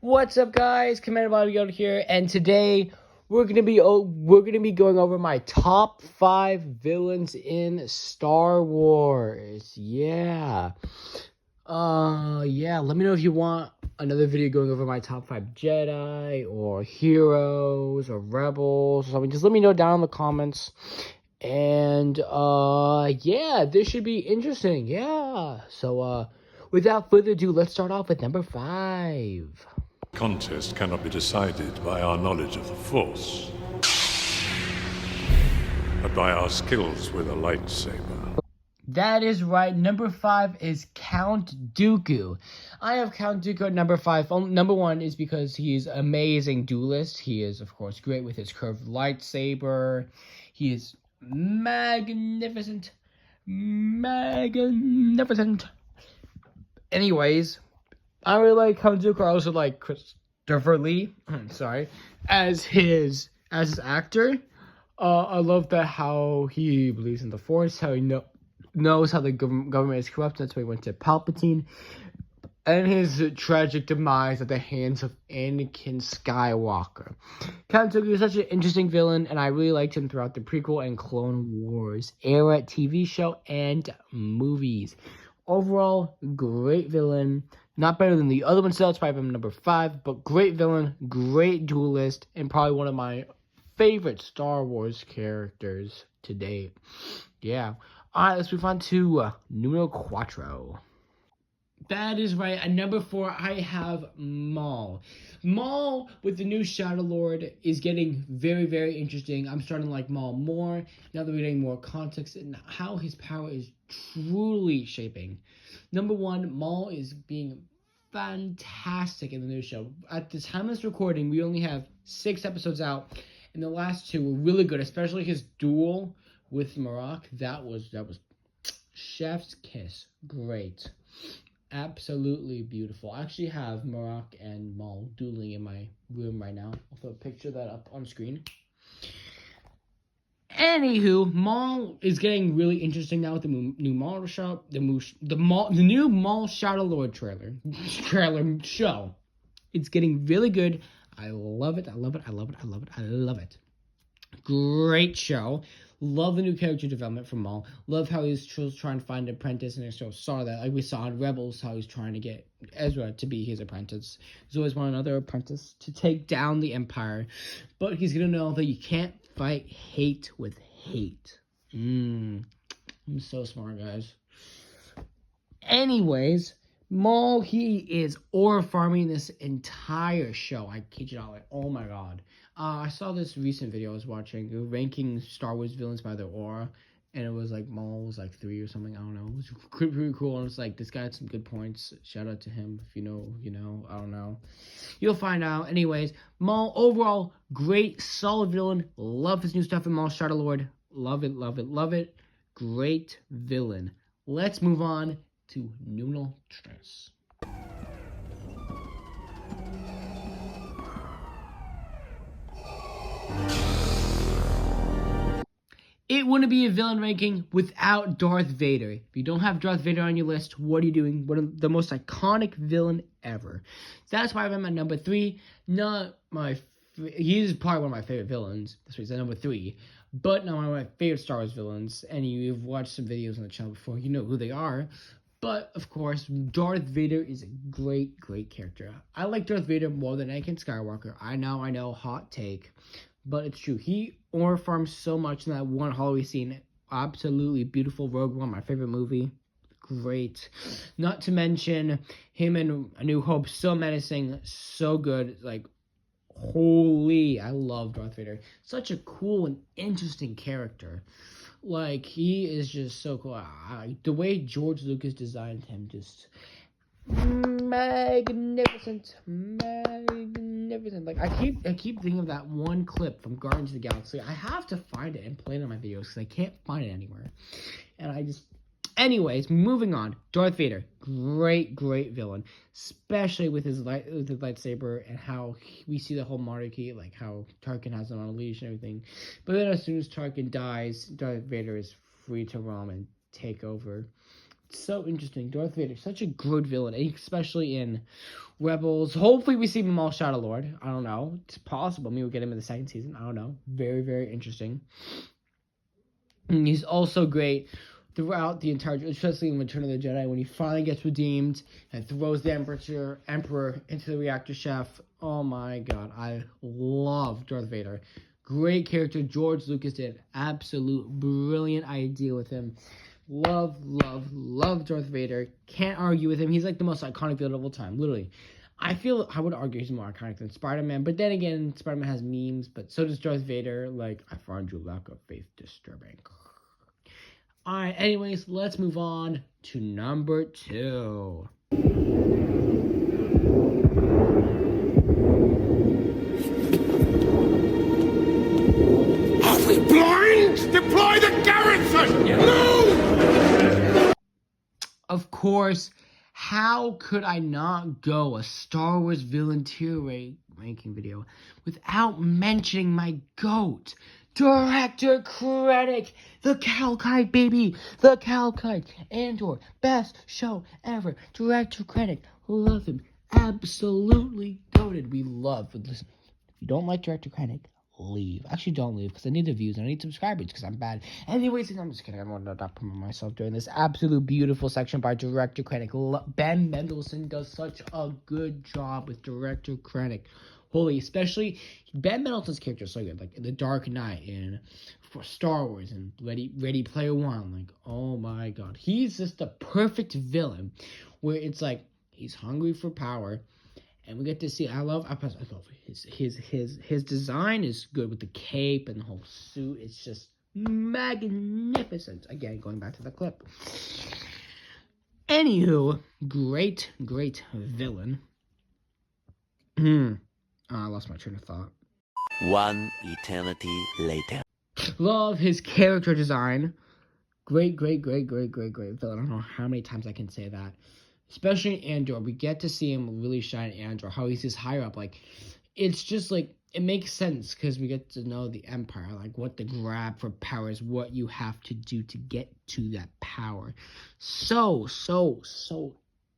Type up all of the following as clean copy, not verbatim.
What's up, guys? Commander Bodyguard here, and today we're gonna be going over my top 5 villains in Star Wars. Yeah. Let me know if you want another video going over my top 5 Jedi or heroes or rebels or something. Just let me know down in the comments. And this should be interesting. Yeah. So without further ado, let's start off with number 5. Contest cannot be decided by our knowledge of the Force, but by our skills with a lightsaber. That is right. Number 5 is Count Dooku. I have Count Dooku at number 5. Number 1 is because he's an amazing duelist. He is, of course, great with his curved lightsaber. He is magnificent. Anyways, I really like Count Dooku. I also like Christopher Lee, as his actor. I love that how he believes in the Force, how he knows how the government is corrupt. That's why he went to Palpatine, and his tragic demise at the hands of Anakin Skywalker. Count Dooku is such an interesting villain, and I really liked him throughout the prequel and Clone Wars era TV show and movies. Overall, great villain. Not better than the other ones, so that's probably number 5, but great villain, great duelist, and probably one of my favorite Star Wars characters to date. Yeah. Alright, let's move on to numero 4. That is right. At number 4, I have Maul. Maul, with the new Shadow Lord, is getting very, very interesting. I'm starting to like Maul more, now that we're getting more context and how his power is truly shaping. Number 1, Maul is being fantastic in the new show. At the time of this recording, we only have 6 episodes out, and the last 2 were really good, especially his duel with Marok. That was chef's kiss. Great. Absolutely beautiful. I actually have Marok and Maul dueling in my room right now. I'll put a picture of that up on screen. Anywho, Maul is getting really interesting now with the new Maul show, the new Maul Shadow Lord trailer show. It's getting really good. I love it. Great show. Love the new character development from Maul. Love how he's trying to find an apprentice, and I saw that, like we saw in Rebels, how he's trying to get Ezra to be his apprentice. He's always wanted another apprentice to take down the Empire, but he's gonna know that you can't fight hate with hate. I'm so smart, guys. Anyways, Maul, he is aura farming this entire show. I kid you not, like, oh my god. I saw this recent video I was watching, ranking Star Wars villains by their aura, and it was like Maul was like 3 or something, I don't know. It was pretty cool, and it's like, this guy had some good points. Shout out to him. If you know, you know. I don't know. You'll find out. Anyways, Maul, overall, great, solid villain. Love his new stuff in Maul Shadow Lord. Love it. Great villain. Let's move on to numero 3. It wouldn't be a villain ranking without Darth Vader. If you don't have Darth Vader on your list, what are you doing? One of the most iconic villain ever. That's why I'm at number 3. He's probably one of my favorite villains. That's why he's at number 3. But not one of my favorite Star Wars villains. And you've watched some videos on the channel before. You know who they are. But, of course, Darth Vader is a great, great character. I like Darth Vader more than Anakin Skywalker. I know, hot take. But it's true. He aura farms so much in that one Halloween scene. Absolutely beautiful. Rogue One, my favorite movie. Great. Not to mention him in A New Hope. So menacing. So good. Like, holy. I love Darth Vader. Such a cool and interesting character. Like, he is just so cool. The way George Lucas designed him, just magnificent. Like, I keep thinking of that one clip from Guardians of the Galaxy. I have to find it and play it on my videos because I can't find it anywhere. And anyways, moving on. Darth Vader, great villain, especially with his lightsaber and how we see the whole monarchy, like how Tarkin has him on a leash and everything. But then as soon as Tarkin dies, Darth Vader is free to roam and take over So interesting. Darth Vader, such a good villain, especially in Rebels. Hopefully we see him all Shadow Lord. I don't know. It's possible. Maybe we'll get him in the second season. I don't know. Very, very interesting. And he's also great throughout the entire, especially in Return of the Jedi, when he finally gets redeemed and throws the Emperor into the reactor shaft. Oh my god, I love Darth Vader. Great character. George Lucas did absolute brilliant idea with him. Love Darth Vader. Can't argue with him. He's like the most iconic villain of all time, literally. I would argue he's more iconic than Spider-Man, but then again, Spider-Man has memes, but so does Darth Vader. Like, I find your lack of faith disturbing. Alright, anyways, let's move on to number 2. Are we blind? Deploy the garrison! No! Of course, how could I not go a Star Wars villain tier ranking video without mentioning my GOAT, Director Krennic, the Calkite baby, the Calkite, Andor, best show ever, Director Krennic, love him, absolutely goated, we love, listen, if you don't like Director Krennic, leave. Actually, don't leave, because I need the views, and I need subscribers, because I'm bad. Anyways, I'm just kidding, I want to not promote myself during this absolute beautiful section by Director Krennic. Ben Mendelsohn does such a good job with Director Krennic. Holy, especially, Ben Mendelsohn's character is so good, like, in The Dark Knight, in Star Wars, and Ready Player One, like, oh my god. He's just the perfect villain, where it's like, he's hungry for power, and we get to see, I love his design is good with the cape and the whole suit. It's just magnificent. Again, going back to the clip. Anywho, great villain. I lost my train of thought. One eternity later. Love his character design. Great villain. I don't know how many times I can say that. Especially in Andor, we get to see him really shine in Andor, how he's just higher up. Like, it's just like, it makes sense because we get to know the Empire, like what the grab for power is, what you have to do to get to that power. So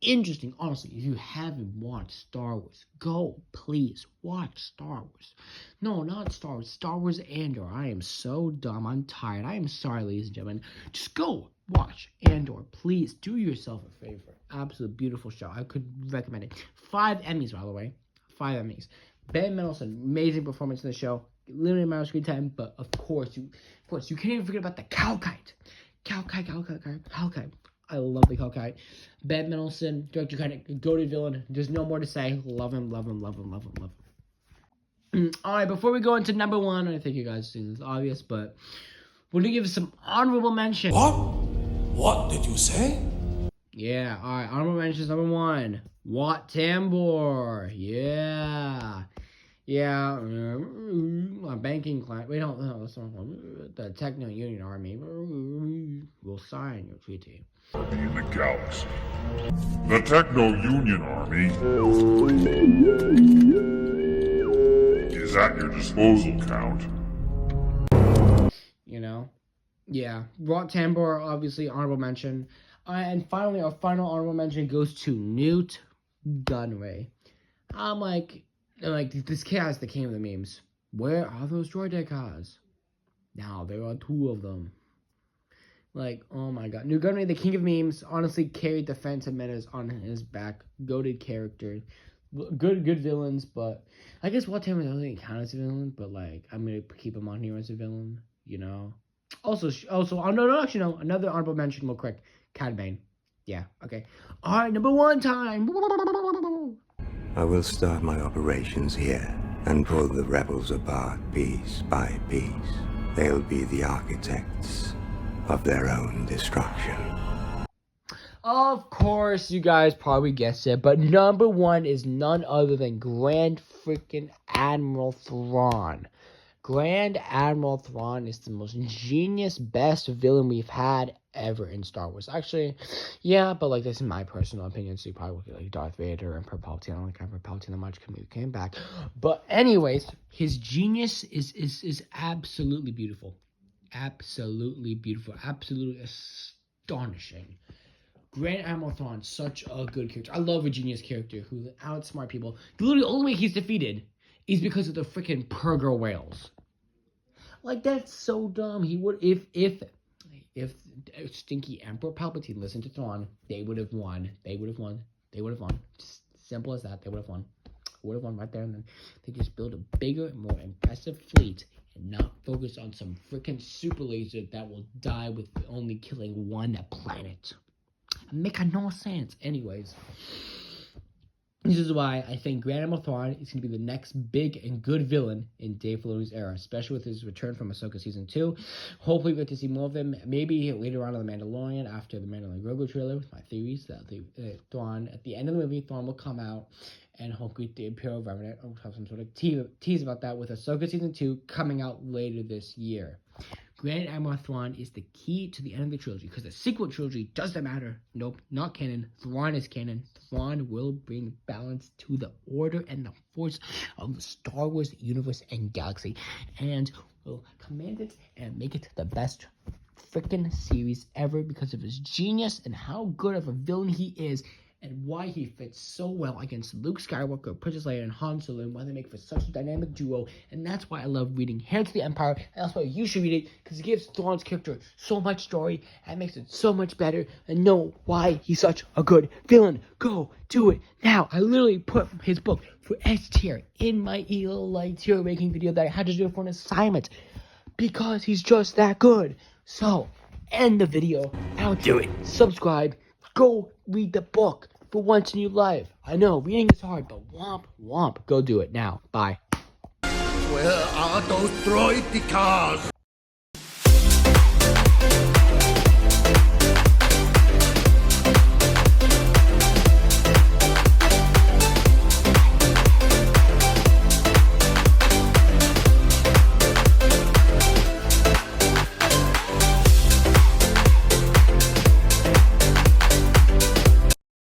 interesting. Honestly, if you haven't watched Star Wars, go, please, watch Star Wars. No, not Star Wars. Star Wars Andor. I am so dumb. I'm tired. I am sorry, ladies and gentlemen. Just go watch Andor. Please do yourself a favor. Absolute beautiful show. I could recommend it. 5 Emmys, by the way. 5 Emmys. Ben Mendelsohn, amazing performance in the show. Limited amount of screen time, but of course you can't even forget about the Calkite. Calkite. I love the Calkite. Ben Mendelsohn, Director Krennic, goated villain. There's no more to say. Love him. Alright, before we go into number 1, I think you guys see this obvious, but we're gonna give some honorable mention. What did you say? Yeah, alright, honorable mentions number 1. Wat Tambor. Yeah, a banking client. Wait, no, that's not one. The Techno Union Army will sign your treaty. In the galaxy. The Techno Union Army is at your disposal, Count. You know? Yeah. Wat Tambor, obviously, honorable mention. And finally, our final honorable mention goes to Newt Gunray. I'm like, this guy's the king of the memes. Where are those droid cars? Now, there are 2 of them. Like, oh my god. Newt Gunray, the king of memes, honestly carried the Phantom Menace on his back. Goated character. Good villains, but I guess Wat Tambor doesn't really count as a villain, but like, I'm gonna keep him on here as a villain, you know? Also, no, another honorable mention real quick. Cad Bane. Yeah, okay. Alright, number 1 time. I will start my operations here and pull the rebels apart piece by piece. They'll be the architects of their own destruction. Of course, you guys probably guessed it, but number 1 is none other than Grand freaking Admiral Thrawn. Grand Admiral Thrawn is the most genius, best villain we've had ever in Star Wars. Actually, yeah, but like, this is my personal opinion, so you probably look at like Darth Vader and Emperor Palpatine. I don't like Emperor Palpatine that much because he came back. But anyways, his genius is absolutely beautiful. Absolutely beautiful. Absolutely astonishing. Grand Admiral Thrawn, such a good character. I love a genius character who outsmart people. Literally, the only way he's defeated is because of the freaking purger whales. Like, that's so dumb. He would, if stinky Emperor Palpatine listened to Thrawn, they would have won. They would have won. They would have won. Just simple as that. They would have won. Would have won right there and then. They just build a bigger, more impressive fleet and not focus on some freaking super laser that will die with only killing one planet. Make no sense. Anyways, this is why I think Grand Admiral Thrawn is going to be the next big and good villain in Dave Filoni's era, especially with his return from Ahsoka Season 2. Hopefully we get to see more of him, maybe later on in The Mandalorian, after the Mandalorian Grogu trailer, with my theories that Thrawn, at the end of the movie, Thrawn will come out, and hopefully the Imperial Revenant will have some sort of tease about that, with Ahsoka Season 2 coming out later this year. Grand Admiral Thrawn is the key to the end of the trilogy, because the sequel trilogy doesn't matter. Nope, not canon. Thrawn is canon. Thrawn will bring balance to the order and the force of the Star Wars universe and galaxy, and will command it and make it the best freaking series ever because of his genius and how good of a villain he is, and why he fits so well against Luke Skywalker, Princess Leia, and Han Solo, and why they make for such a dynamic duo. And that's why I love reading Heir to the Empire, and that's why you should read it, because it gives Thrawn's character so much story, and makes it so much better, and know why he's such a good villain. Go do it now. I literally put his book for S tier in my Eli tier ranking video that I had to do for an assignment, because he's just that good. So, end the video. Now do it. Subscribe. Go read the book for once in your life. I know, reading is hard, but womp, womp. Go do it now. Bye. Where are those droid cars?